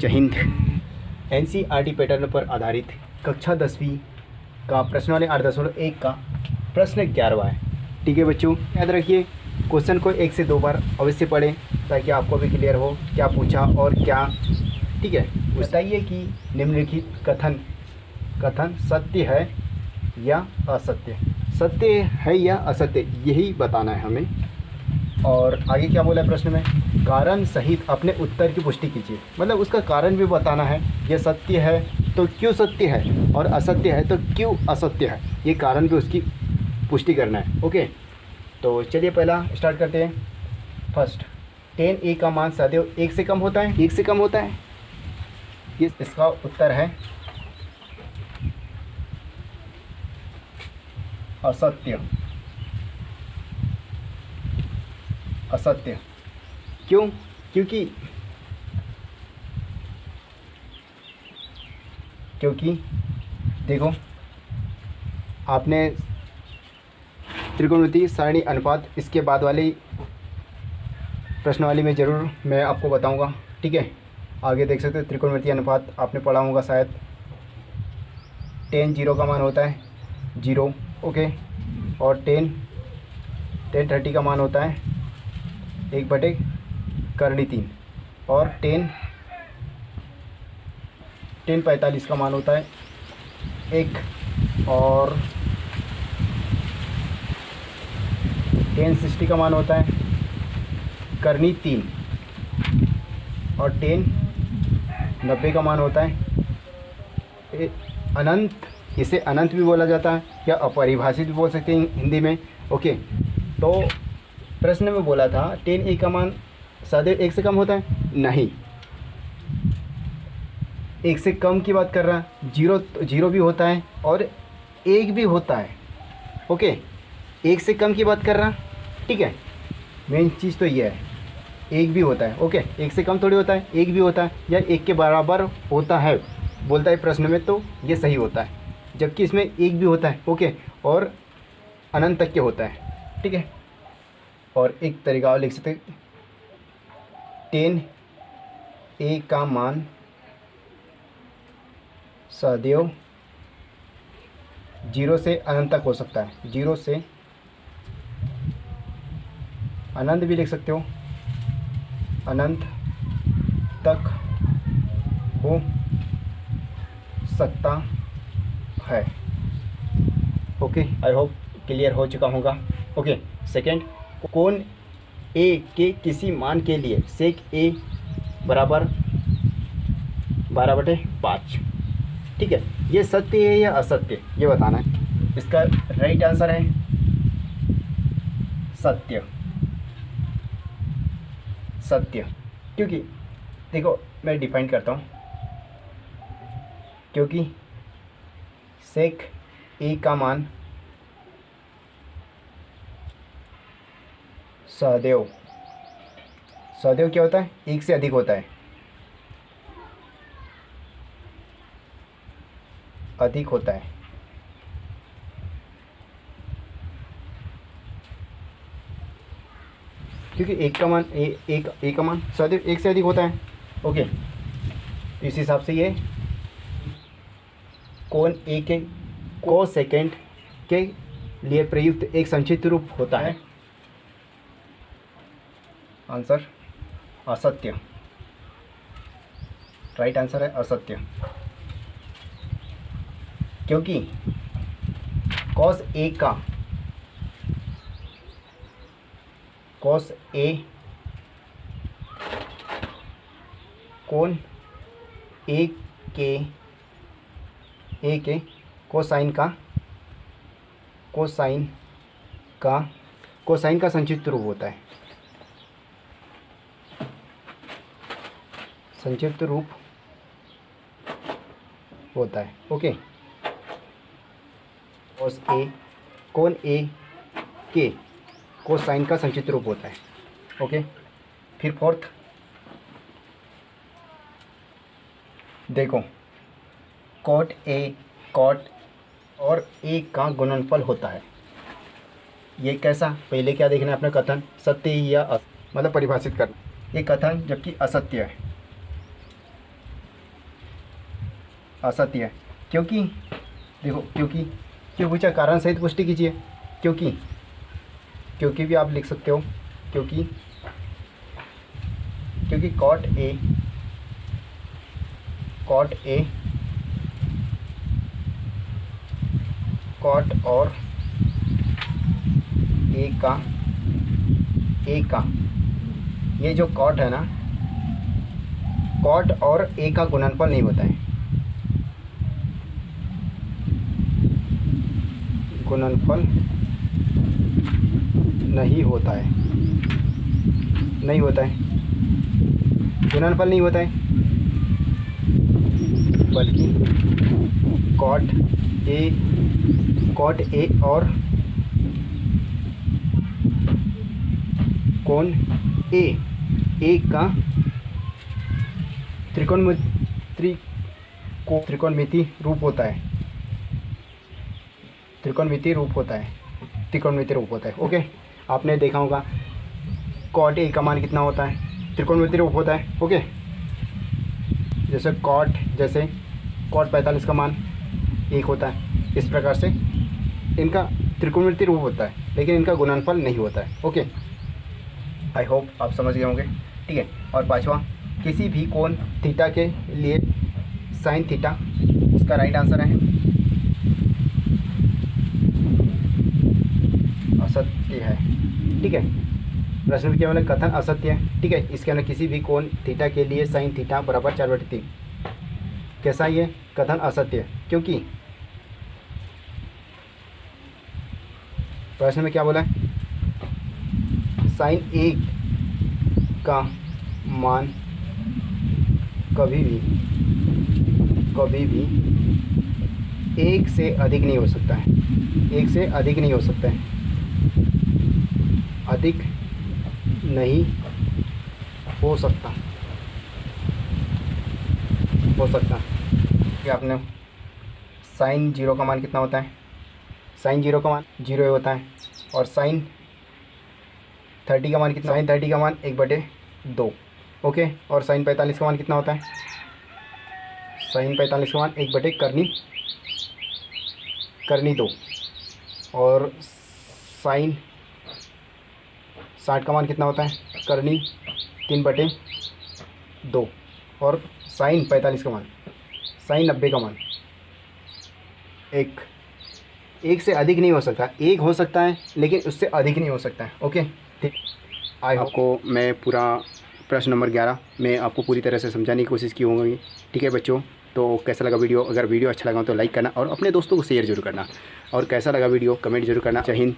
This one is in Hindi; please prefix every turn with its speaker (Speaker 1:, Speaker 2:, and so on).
Speaker 1: जय हिंद। एनसीईआरटी पैटर्न पर आधारित कक्षा 10वीं का प्रश्नावली 8.1 का प्रश्न 11वां है। ठीक है बच्चों, याद रखिए क्वेश्चन को 1 से 2 बार अवश्य पढ़ें ताकि आपको भी क्लियर हो क्या पूछा और क्या। ठीक है, बताइए कि निम्नलिखित कथन सत्य है या असत्य। सत्य है या असत्य यही बताना है हमें। और आगे क्या बोला है प्रश्न में, कारण सहित अपने उत्तर की पुष्टि कीजिए। मतलब उसका कारण भी बताना है, यह सत्य है तो क्यों सत्य है और असत्य है तो क्यों असत्य है, ये कारण भी उसकी पुष्टि करना है। ओके, तो चलिए पहला स्टार्ट करते हैं। फर्स्ट, 10a का मान सदैव 1 से कम होता है। 1 से कम होता है, ये इसका उत्तर है असत्य। असत्य क्यों? क्योंकि देखो, आपने त्रिकोणमिति सारणी अनुपात इसके बाद वाली प्रश्नावली में ज़रूर मैं आपको बताऊंगा। ठीक है, आगे देख सकते हो त्रिकोणमिति अनुपात आपने पढ़ा होगा शायद। 10 0 का मान होता है 0। ओके, और 10 30 का मान होता है 1/3। और 10 45 का मान होता है 1। और 10 60 का मान होता है 3। और 10 90 का मान होता है अनंत। इसे अनंत भी बोला जाता है या अपरिभाषित भी बोल सकते हैं हिंदी में। ओके, तो प्रश्न में बोला था 10a का मान सदैव 1 से कम होता है। नहीं, 1 से कम की बात कर रहा है। 0 भी होता है और 1 भी होता है। ओके, 1 से कम की बात कर रहा। ठीक है, मेन चीज़ तो ये है, 1 भी होता है। ओके, 1 से कम थोड़ी होता है, 1 भी होता है या 1 के बराबर होता है बोलता है प्रश्न में, तो ये सही होता है। जबकि इसमें 1 भी होता है। ओके, और अनंत तक के होता है। ठीक है, और एक तरीका और लिख सकते हैं, 10a का मान सदैव 0 से अनंत तक हो सकता है। 0 से अनंत भी लिख सकते हो, अनंत तक हो सकता है। ओके, आई होप क्लियर हो चुका होगा। ओके, सेकंड, कोण ए के किसी मान के लिए सेक ए बराबर 12/5। ठीक है, ये सत्य है या असत्य ये बताना है। इसका राइट आंसर है सत्य। सत्य क्योंकि देखो मैं डिफाइन करता हूँ, क्योंकि सेक ए का मान सदैव क्या होता है, 1 से अधिक होता है। अधिक होता है, क्योंकि 1 का मान एक का मान सदैव 1 से अधिक होता है। ओके, इस हिसाब से ये कोण ए के कोसेकेंड के लिए प्रयुक्त एक संक्षिप्त रूप होता है। आंसर असत्य। राइट आंसर है असत्य, क्योंकि कॉस ए कोण ए के कोसाइन का संक्षिप्त रूप होता है। संक्षिप्त रूप होता है। ओके, कोण ए के कोसाइन का संक्षिप्त रूप होता है। ओके, फिर फोर्थ देखो, कॉट और ए का गुणनफल होता है। ये कैसा, पहले क्या देखना है अपना कथन सत्य या मतलब परिभाषित करना। ये कथन जबकि असत्य है। असत्य है। क्योंकि देखो, क्योंकि क्यों पूछा, कारण सहित पुष्टि कीजिए। क्योंकि भी आप लिख सकते हो, क्योंकि कॉट और ए का ये जो कॉट है ना, कॉट और ए का गुणनफल नहीं होता है, गुणनफल नहीं होता है, गुणनफल नहीं होता है, बल्कि कॉट ए और कोण ए का त्रिकोणमिति रूप होता है, त्रिकोणमिति रूप होता है। ओके, आपने देखा होगा कॉट ए का मान कितना होता है, त्रिकोणमिति रूप होता है। ओके, जैसे कॉट 45 का मान 1 होता है, इस प्रकार से इनका त्रिकोणमिति रूप होता है, लेकिन इनका गुणनफल नहीं होता है। ओके, आई होप आप समझ गए होंगे। ठीक है, और पांचवा, किसी भी कोण थीटा के लिए साइन थीटा, इसका राइट आंसर है असत्य है। ठीक है, प्रश्न में क्या बोला, कथन असत्य है। ठीक है, इसके अंदर किसी भी कोण थीटा के लिए साइन थीटा बराबर 4/3, कैसा ये कथन असत्य है? क्योंकि प्रश्न में क्या बोला है, साइन ए का मान कभी भी 1 से अधिक नहीं हो सकता है, अधिक नहीं हो सकता। कि आपने साइन 0 का मान कितना होता है, साइन 0 का मान 0 होता है, और साइन 30 का मान कितना, साइन 30 का मान 1/2। ओके, और साइन 45 का मान कितना होता है, साइन 45 का मान 1/, करनी 2, और साइन 60 का मान कितना होता है, करनी 3/2, और साइन 45 का मान, साइन 90 का मान 1 से अधिक नहीं हो सकता, 1 हो सकता है लेकिन उससे अधिक नहीं हो सकता है। ओके, ठीक। आपको मैं पूरा प्रश्न नंबर 11 में आपको पूरी तरह से समझाने की कोशिश की होगी। ठीक है बच्चों, तो कैसा लगा वीडियो? अगर वीडियो अच्छा लगा तो लाइक करना और अपने दोस्तों को शेयर जरूर करना, और कैसा लगा वीडियो कमेंट जरूर करना। जय हिंद।